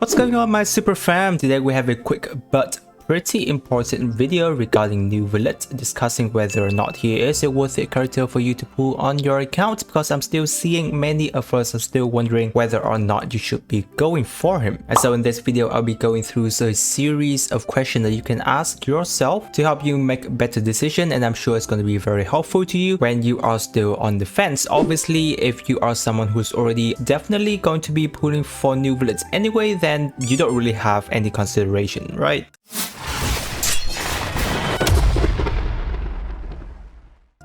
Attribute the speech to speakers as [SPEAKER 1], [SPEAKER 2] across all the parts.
[SPEAKER 1] What's going on, my super fam? Today we have a quick but pretty important video regarding Neuvillette, discussing whether or not he is a worthy character for you to pull on your account, because I'm still seeing many of us are still wondering whether or not you should be going for him. And so in this video I'll be going through a series of questions that you can ask yourself to help you make a better decision, and I'm sure it's going to be very helpful to you when you are still on the fence. Obviously, if you are someone who's already definitely going to be pulling for Neuvillette anyway, then you don't really have any consideration, right?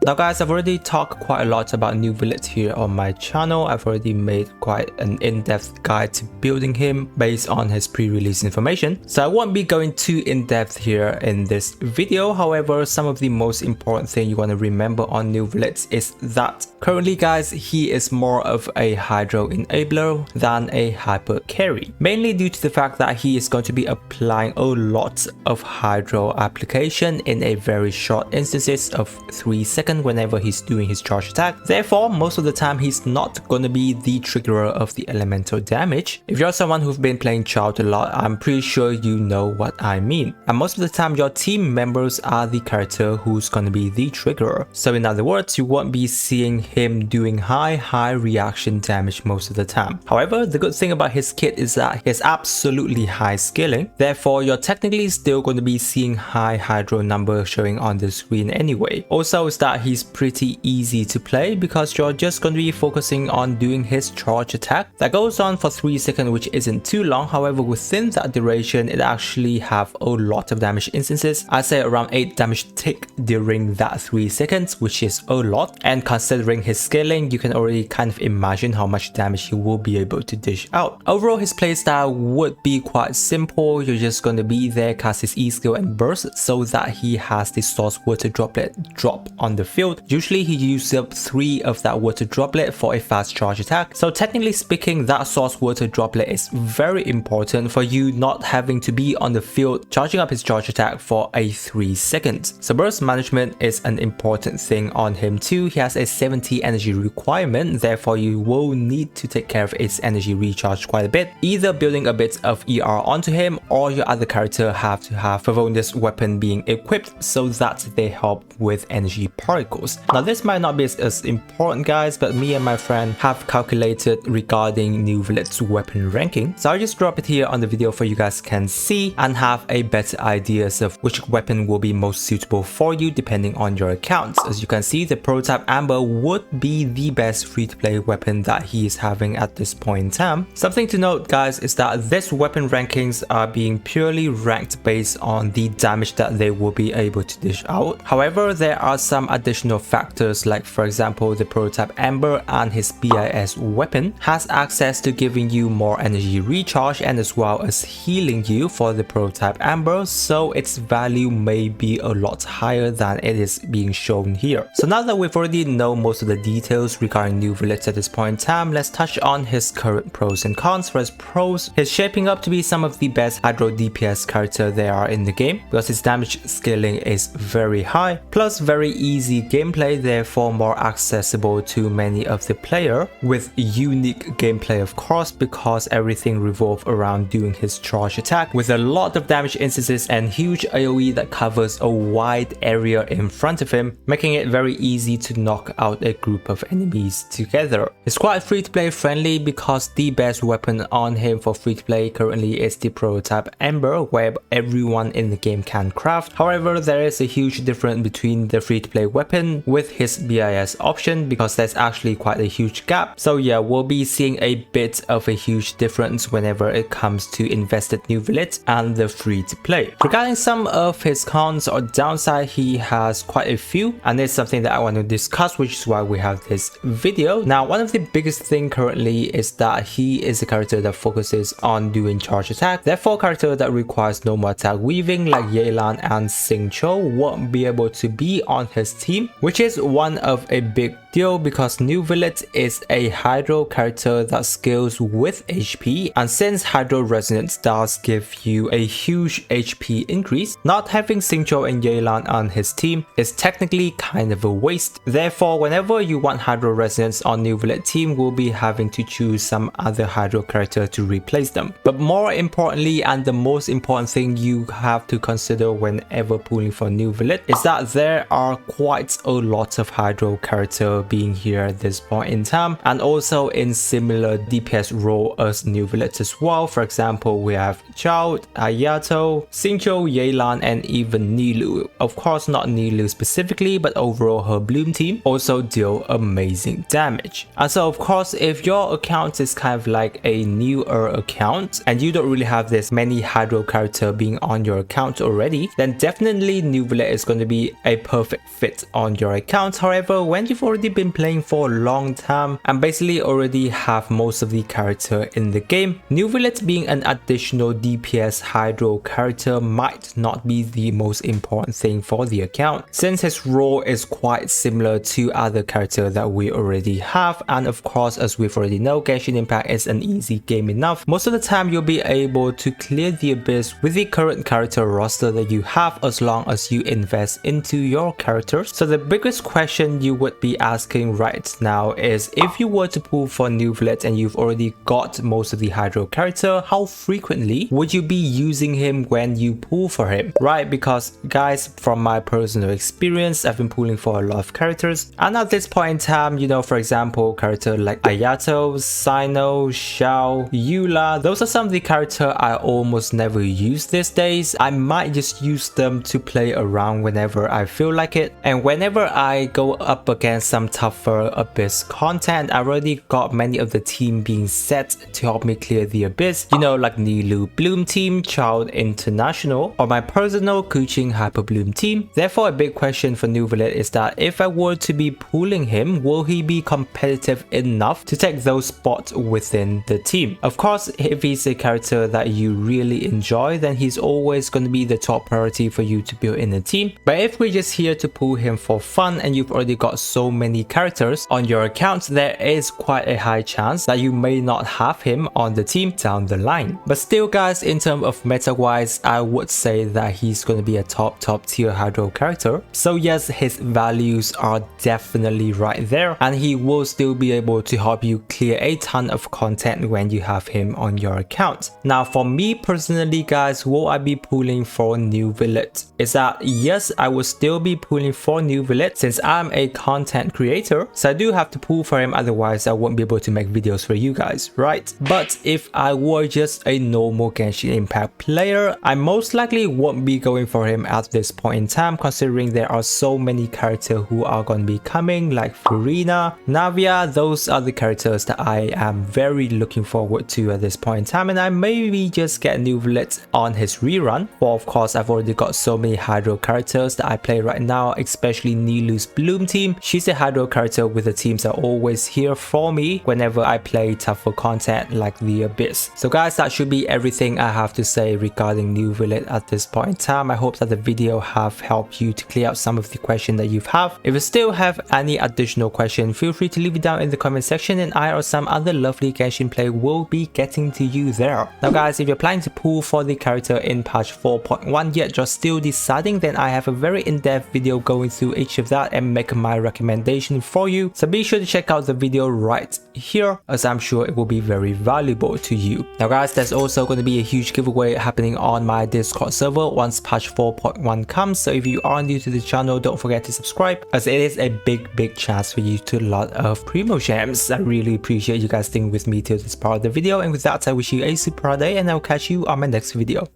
[SPEAKER 1] Now guys, I've already talked quite a lot about Neuvillette here on my channel. I've already made quite an in-depth guide to building him based on his pre-release information. So I won't be going too in-depth here in this video. However, some of the most important thing you want to remember on Neuvillette is that currently guys, he is more of a Hydro enabler than a Hyper carry. Mainly due to the fact that he is going to be applying a lot of Hydro application in a very short instances of 3 seconds whenever he's doing his charge attack. Therefore, most of the time he's not gonna be the triggerer of the elemental damage. If you're someone who's been playing Child a lot, I'm pretty sure you know what I mean. And most of the time your team members are the character who's gonna be the triggerer. So in other words, you won't be seeing him doing high reaction damage most of the time. However, the good thing about his kit is that he has absolutely high scaling. Therefore, you're technically still going to be seeing high Hydro number showing on the screen anyway. Also is that he's pretty easy to play because you're just going to be focusing on doing his charge attack that goes on for 3 seconds, which isn't too long. However, within that duration it actually have a lot of damage instances. I'd say around 8 damage tick during that 3 seconds, which is a lot, and considering his scaling you can already kind of imagine how much damage he will be able to dish out. Overall, his playstyle would be quite simple. You're just going to be there, cast his E skill and burst so that he has the source water droplet drop on the field. Usually he uses up 3 of that water droplet for a fast charge attack. So technically speaking, that source water droplet is very important for you not having to be on the field charging up his charge attack for a 3 seconds. So burst management is an important thing on him too. He has a 70 energy requirement, therefore you will need to take care of its energy recharge quite a bit, either building a bit of ER onto him or your other character have to have Favonius weapon being equipped so that they help with energy particles. Now this might not be as important guys, but me and my friend have calculated regarding Neuvillette's weapon ranking. So I'll just drop it here on the video for you guys can see and have a better ideas of which weapon will be most suitable for you depending on your accounts. As you can see, the prototype Amber would be the best free-to-play weapon that he is having at this point in time. Something to note guys is that this weapon rankings are being purely ranked based on the damage that they will be able to dish out. However, there are some additional factors, like for example the prototype Amber and his BIS weapon has access to giving you more energy recharge and as well as healing you for the prototype Amber, so its value may be a lot higher than it is being shown here. So now that we've already know most of the details regarding Neuvillette at this point in time, let's touch on his current pros and cons. For his pros, he's shaping up to be some of the best Hydro DPS character there are in the game because his damage scaling is very high, plus very easy gameplay, therefore more accessible to many of the player, with unique gameplay of course because everything revolves around doing his charge attack with a lot of damage instances and huge AoE that covers a wide area in front of him, making it very easy to knock out a group of enemies together. It's quite free to play friendly because the best weapon on him for free to play currently is the prototype Amber, where everyone in the game can craft. However, there is a huge difference between the free to play weapon with his BIS option because there's actually quite a huge gap. So yeah, we'll be seeing a bit of a huge difference whenever it comes to invested Neuvillette and the free to play. Regarding some of his cons or downside, he has quite a few, and it's something that I want to discuss, which is why we have this video. Now, one of the biggest thing currently is that he is a character that focuses on doing charge attack. Therefore, a character that requires normal attack weaving like Yelan and Xingqiu won't be able to be on his team, which is one of a big deal because Neuvillette is a Hydro character that scales with HP, and since Hydro Resonance does give you a huge HP increase, not having Xingqiu and Yelan on his team is technically kind of a waste. Therefore, whenever you want Hydro Resonance on Neuvillette team, we'll be having to choose some other Hydro character to replace them. But more importantly, and the most important thing you have to consider whenever pulling for Neuvillette is that there are quite a lot of Hydro character being here at this point in time, and also in similar DPS role as Neuvillette as well. For example, we have Child, Ayato, Xingqiu, Yelan, and even Nilou. Of course, not Nilou specifically, but overall her Bloom team also deal amazing damage. And so of course, if your account is kind of like a newer account and you don't really have this many Hydro character being on your account already, then definitely Neuvillette is going to be a perfect fit on your account. However, when you've already been playing for a long time and basically already have most of the character in the game, Neuvillette being an additional DPS Hydro character might not be the most important thing for the account, since his role is quite similar to other characters that we already have. And of course, as we've already know, Genshin Impact is an easy game enough. Most of the time you'll be able to clear the abyss with the current character roster that you have, as long as you invest into your characters. So the biggest question you would be asking right now is, if you were to pull for Neuvillette and you've already got most of the Hydro character, how frequently would you be using him when you pull for him, right? Because guys, from my personal experience, I've been pulling for a lot of characters, and at this point in time, you know, for example, character like Ayato, Sino, Xiao, Eula, those are some of the characters I almost never use these days. I might just use them to play around whenever I feel like it, and whenever I go up against some tougher abyss content, I already got many of the team being set to help me clear the abyss, you know, like Nilou Bloom team, Child International, or my personal Kuching Hyper Bloom team. Therefore, a big question for Neuvillette is that if I were to be pulling him, will he be competitive enough to take those spots within the team? Of course, if he's a character that you really enjoy, then he's always going to be the top priority for you to build in a team. But if we're just here to pull him for fun and you've already got so many characters on your account, there is quite a high chance that you may not have him on the team down the line. But still guys, in terms of meta wise, I would say that he's going to be a top tier Hydro character. So yes, his values are definitely right there, and he will still be able to help you clear a ton of content when you have him on your account. Now for me personally guys, will I be pulling for Neuvillette? Is that yes, I will still be pulling for Neuvillette since I'm a content creator, so I do have to pull for him, otherwise I won't be able to make videos for you guys, right? But if I were just a normal Genshin Impact player, I most likely won't be going for him at this point in time, considering there are so many characters who are going to be coming, like Furina, Navia. Those are the characters that I am very looking forward to at this point in time, and I maybe just get Neuvillette on his rerun. But of course, I've already got so many Hydro characters that I play right now, especially Nilou's Bloom team. She's a Hydro character with the teams that are always here for me whenever I play tougher content like the Abyss. So guys, that should be everything I have to say regarding Neuvillette at this point in time. I hope that the video have helped you to clear out some of the questions that you have. If you still have any additional questions, feel free to leave it down in the comment section, and I or some other lovely Genshin player will be getting to you there. Now guys, if you're planning to pull for the character in patch 4.1 yet just still deciding, then I have a very in-depth video going through each of that and making my recommendation for you. So be sure to check out the video right here, as I'm sure it will be very valuable to you. Now guys, there's also going to be a huge giveaway happening on my Discord server once patch 4.1 comes. So if you are new to the channel, don't forget to subscribe, as it is a big chance for you to a lot of primo gems. I really appreciate you guys sticking with me till this part of the video, and with that I wish you a super day, and I'll catch you on my next video.